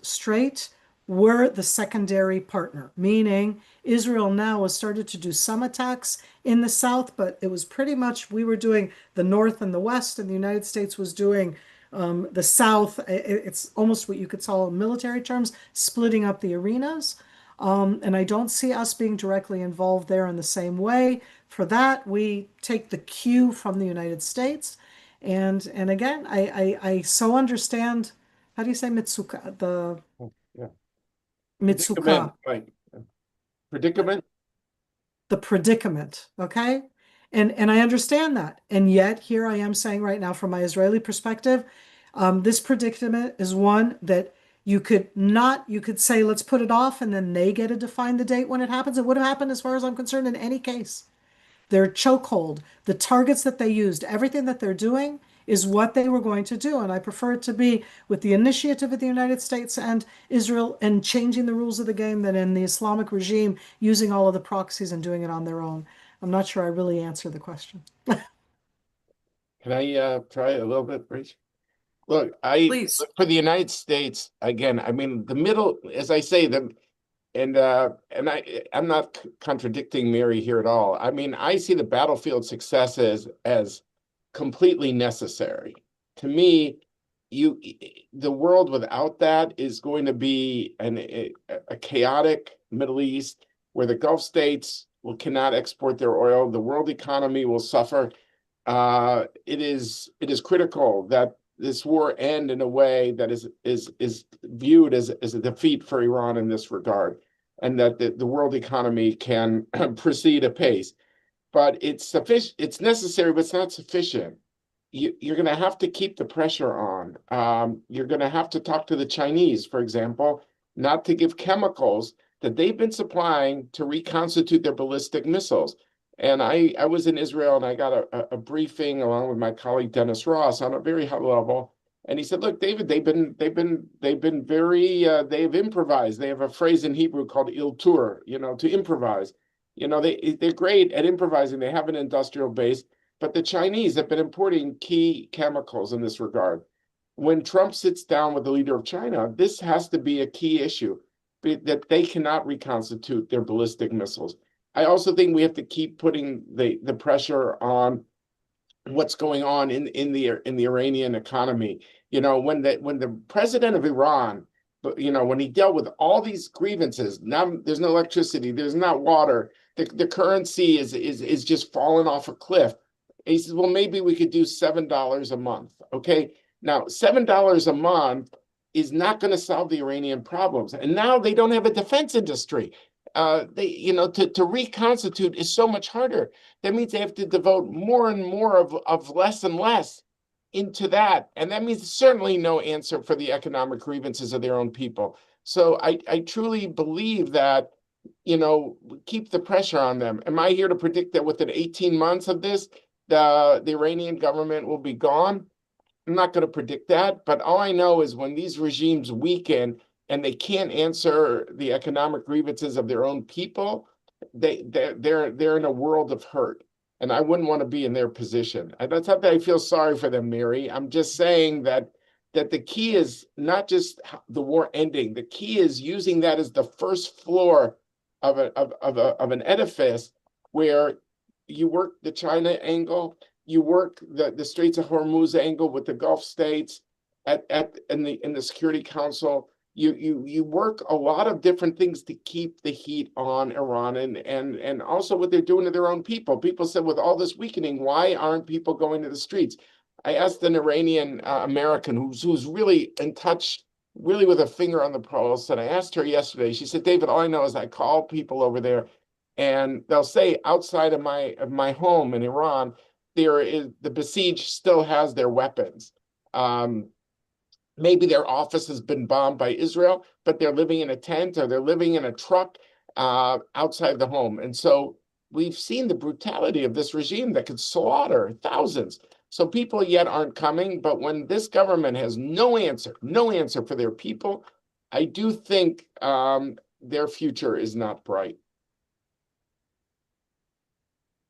Strait, we're the secondary partner, meaning Israel now has started to do some attacks in the south, but it was pretty much we were doing the north and the west, and the United States was doing the south. It's almost what you could call in military terms, splitting up the arenas. And I don't see us being directly involved there in the same way. For that, we take the cue from the United States. And again, I so understand, how do you say Mitsuka? The Yeah. Mitsuka, Predicament. the predicament, okay? And I understand that. And yet here I am saying right now from my Israeli perspective, this predicament is one that you could say, let's put it off, and then they get to define the date when it happens. It would have happened as far as I'm concerned in any case. Their chokehold, the targets that they used, everything that they're doing is what they were going to do. And I prefer it to be with the initiative of the United States and Israel and changing the rules of the game than in the Islamic regime using all of the proxies and doing it on their own. I'm not sure I really answered the question. Can I try a little bit, Rach? Look, Please. for the United States, again, I mean, the middle, as I say, I'm not contradicting Miri here at all. I mean, I see the battlefield successes as completely necessary. To me, the world without that is going to be a chaotic Middle East where the Gulf states cannot export their oil. The world economy will suffer. It is critical that this war end in a way that is viewed as a defeat for Iran in this regard, and that the world economy can proceed apace. But it's sufficient. It's necessary, but it's not sufficient. You're going to have to keep the pressure on. You're going to have to talk to the Chinese, for example, not to give chemicals that they've been supplying to reconstitute their ballistic missiles. And I was in Israel and I got a briefing along with my colleague Dennis Ross on a very high level. And he said, look, David, they've improvised. They have a phrase in Hebrew called iltur, to improvise. They're great at improvising. They have an industrial base, but the Chinese have been importing key chemicals in this regard. When Trump sits down with the leader of China, this has to be a key issue, that they cannot reconstitute their ballistic missiles. I also think we have to keep putting the pressure on what's going on in the Iranian economy. When the president of Iran, when he dealt with all these grievances, now there's no electricity, there's not water, the currency is just falling off a cliff. And he says, well, maybe we could do $7 a month. Okay, now $7 a month is not going to solve the Iranian problems, and now they don't have a defense industry. To reconstitute is so much harder. That means they have to devote more and more of less and less into that. And that means certainly no answer for the economic grievances of their own people. So I truly believe that, keep the pressure on them. Am I here to predict that within 18 months of this, the Iranian government will be gone? I'm not going to predict that. But all I know is when these regimes weaken, and they can't answer the economic grievances of their own people, they're in a world of hurt. And I wouldn't want to be in their position. That's not that I feel sorry for them, Miri. I'm just saying that the key is not just the war ending. The key is using that as the first floor of an edifice where you work the China angle, you work the Straits of Hormuz angle with the Gulf states in the Security Council. you work a lot of different things to keep the heat on Iran, and also what they're doing to their own people. People said, with all this weakening, why aren't people going to the streets? I asked an Iranian American who's really in touch, really with a finger on the pulse, and I asked her yesterday. She said, David, all I know is I call people over there, and they'll say, outside of my home in Iran, there is the besieged still has their weapons. Maybe their office has been bombed by Israel, but they're living in a tent or they're living in a truck outside the home. And so we've seen the brutality of this regime that could slaughter thousands. So people yet aren't coming. But when this government has no answer for their people, I do think their future is not bright.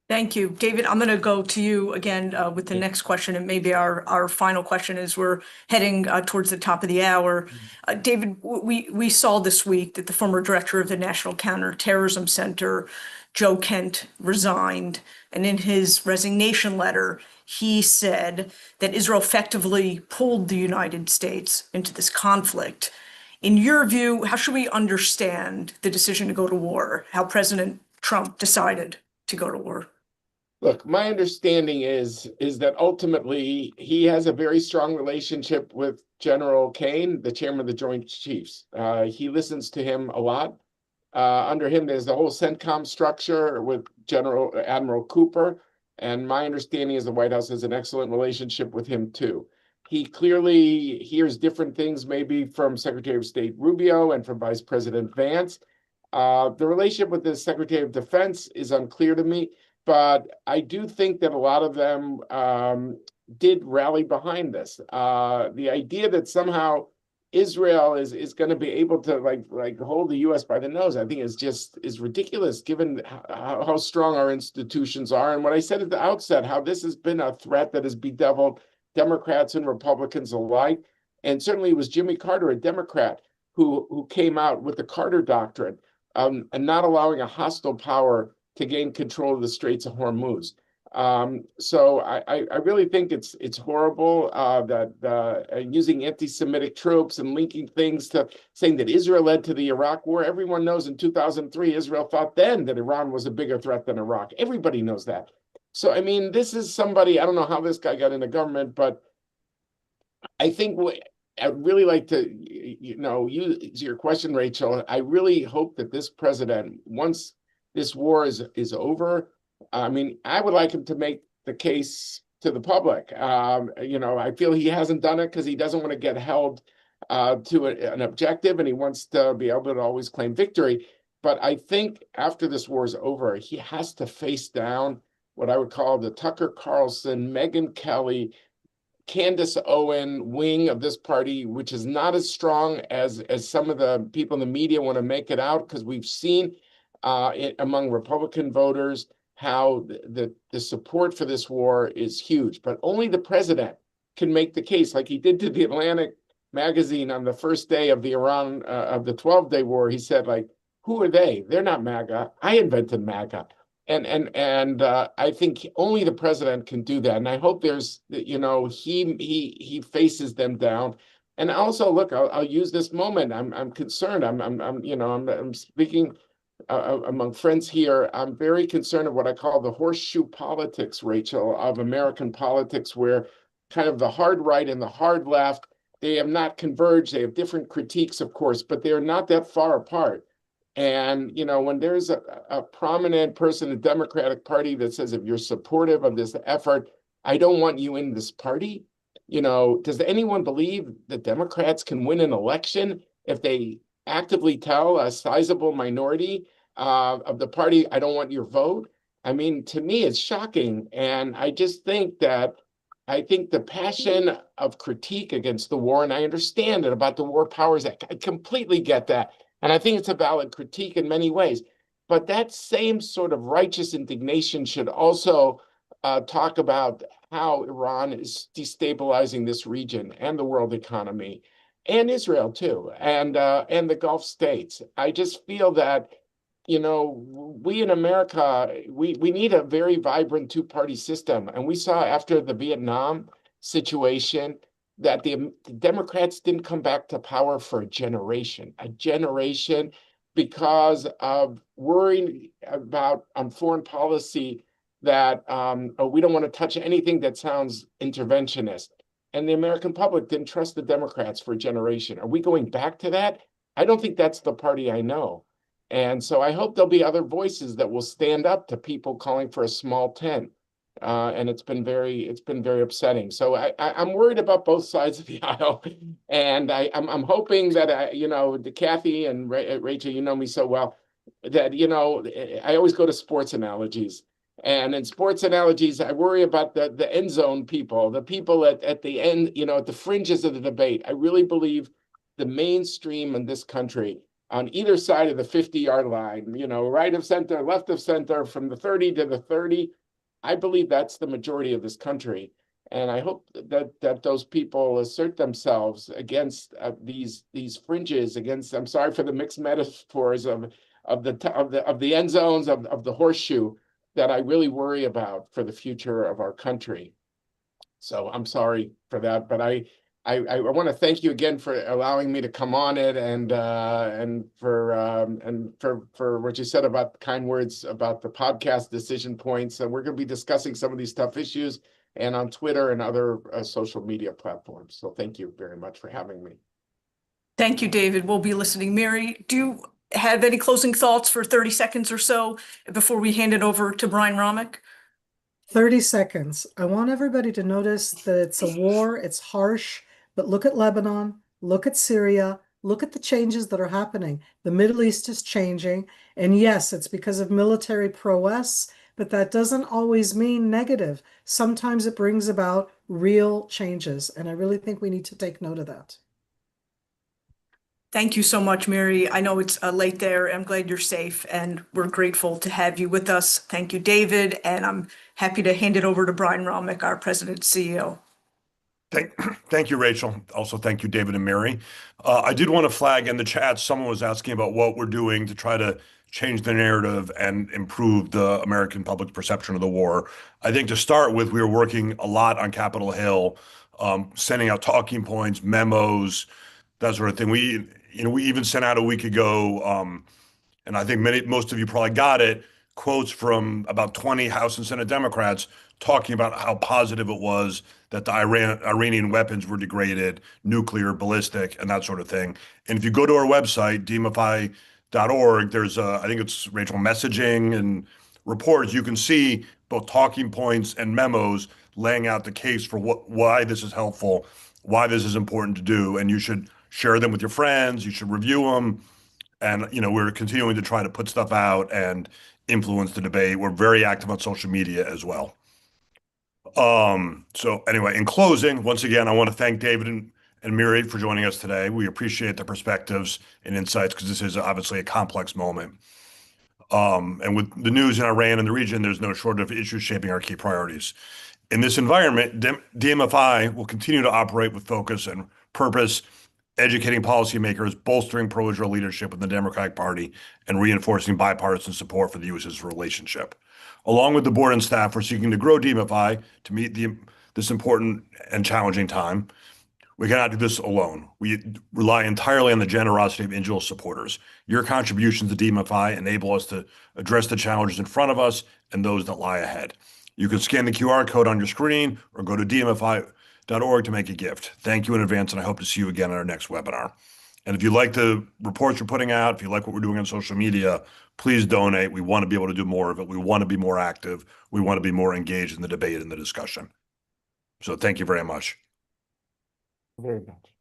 Thank you. David, I'm going to go to you again with the next question, and maybe our final question as we're heading towards the top of the hour. David, we saw this week that the former director of the National Counterterrorism Center, Joe Kent, resigned. And in his resignation letter, he said that Israel effectively pulled the United States into this conflict. In your view, how should we understand the decision to go to war, how President Trump decided to go to war? Look, my understanding is that ultimately he has a very strong relationship with General Kane, the chairman of the Joint Chiefs. He listens to him a lot. Under him, there's the whole CENTCOM structure with Admiral Cooper. And my understanding is the White House has an excellent relationship with him, too. He clearly hears different things, maybe from Secretary of State Rubio and from Vice President Vance. The relationship with the Secretary of Defense is unclear to me. But I do think that a lot of them did rally behind this. The idea that somehow Israel is going to be able to like hold the U.S. by the nose, I think is ridiculous, given how strong our institutions are. And what I said at the outset, how this has been a threat that has bedeviled Democrats and Republicans alike. And certainly it was Jimmy Carter, a Democrat, who came out with the Carter Doctrine, and not allowing a hostile power to gain control of the Straits of Hormuz. So I really think it's horrible that using anti-Semitic tropes and linking things to saying that Israel led to the Iraq War. Everyone knows in 2003, Israel thought then that Iran was a bigger threat than Iraq. Everybody knows that. So, I mean, this is somebody, I don't know how this guy got into government, but I think I'd really like to, use your question, Rachel. I really hope that this president, once this war is over, I mean, I would like him to make the case to the public. I feel he hasn't done it because he doesn't want to get held to an objective, and he wants to be able to always claim victory. But I think after this war is over, he has to face down what I would call the Tucker Carlson, Megyn Kelly, Candace Owen wing of this party, which is not as strong as some of the people in the media want to make it out, because we've seen among Republican voters how the support for this war is huge. But only the president can make the case, like he did to the Atlantic magazine on the first day of the Iran of the 12-day war. He said, like, who are they? They're not MAGA. I invented MAGA. And I think only the president can do that. And I hope he faces them down. And also, look, I'll use this moment. I'm concerned. I'm speaking among friends here. I'm very concerned of what I call the horseshoe politics, Rachel, of American politics, where kind of the hard right and the hard left, they have not converged. They have different critiques, of course, but they're not that far apart. And, when there's a prominent person in the Democratic Party that says, if you're supportive of this effort, I don't want you in this party. Does anyone believe that Democrats can win an election if they actively tell a sizable minority of the party, I don't want your vote? I mean, to me, it's shocking. And I just think the passion of critique against the war, and I understand it about the War Powers Act, I completely get that. And I think it's a valid critique in many ways. But that same sort of righteous indignation should also talk about how Iran is destabilizing this region and the world economy, and Israel too, and the Gulf states. I just feel that, we in America, we need a very vibrant two-party system. And we saw after the Vietnam situation that the Democrats didn't come back to power for a generation, because of worrying about on foreign policy that oh, we don't want to touch anything that sounds interventionist. And the American public didn't trust the Democrats for a generation. Are we going back to that? I don't think that's the party I know. And so I hope there'll be other voices that will stand up to people calling for a small tent. And it's been very upsetting. So I'm worried about both sides of the aisle, and I'm hoping that you know, Kathy and Rachel, you know me so well, that you know I always go to sports analogies, and in sports analogies I worry about the end zone people, the people at the end, you know, at the fringes of the debate. I really believe the mainstream in this country, on either side of the 50-yard line, you know, right of center, left of center, from the 30 to the 30. I believe that's the majority of this country, and I hope that those people assert themselves against these fringes. Against, I'm sorry for the mixed metaphors of the end zones of the horseshoe that I really worry about for the future of our country. So I'm sorry for that, but I want to thank you again for allowing me to come on it, and for what you said about the kind words about the podcast Decision Points. And we're going to be discussing some of these tough issues and on Twitter and other social media platforms. So thank you very much for having me. Thank you, David. We'll be listening. Miri, do you have any closing thoughts for 30 seconds or so before we hand it over to Brian Romick? 30 seconds. I want everybody to notice that it's a war, it's harsh, but look at Lebanon, look at Syria, look at the changes that are happening. The Middle East is changing, and yes, it's because of military prowess, but that doesn't always mean negative. Sometimes it brings about real changes, and I really think we need to take note of that. Thank you so much, Miri. I know it's late there. I'm glad you're safe, and we're grateful to have you with us. Thank you, David, and I'm happy to hand it over to Brian Romick, our President and CEO. Thank you, Rachel. Also, thank you, David and Miri. I did want to flag in the chat, someone was asking about what we're doing to try to change the narrative and improve the American public's perception of the war. I think to start with, we were working a lot on Capitol Hill, sending out talking points, memos, that sort of thing. We even sent out a week ago, and I think most of you probably got it, quotes from about 20 House and Senate Democrats talking about how positive it was that the Iranian weapons were degraded, nuclear, ballistic, and that sort of thing. And if you go to our website, dmfi.org, there's I think it's Rachel messaging and reports. You can see both talking points and memos laying out the case for why this is helpful, why this is important to do, and you should share them with your friends. You should review them. And, you know, we're continuing to try to put stuff out and influence the debate. We're very active on social media as well. So anyway, in closing, once again, I want to thank David and Miri for joining us today. We appreciate the perspectives and insights because this is obviously a complex moment. And with the news in Iran and the region, there's no shortage of issues shaping our key priorities. In this environment, DMFI will continue to operate with focus and purpose, educating policymakers, bolstering pro-Israel leadership in the Democratic Party, and reinforcing bipartisan support for the U.S.'s relationship. Along with the board and staff, we're seeking to grow DMFI to meet this important and challenging time. We cannot do this alone. We rely entirely on the generosity of individual supporters. Your contributions to DMFI enable us to address the challenges in front of us and those that lie ahead. You can scan the QR code on your screen or go to dmfi.org to make a gift. Thank you in advance, and I hope to see you again on our next webinar. And if you like the reports we're putting out, if you like what we're doing on social media, please donate. We want to be able to do more of it. We want to be more active. We want to be more engaged in the debate and the discussion. So thank you very much. Very much.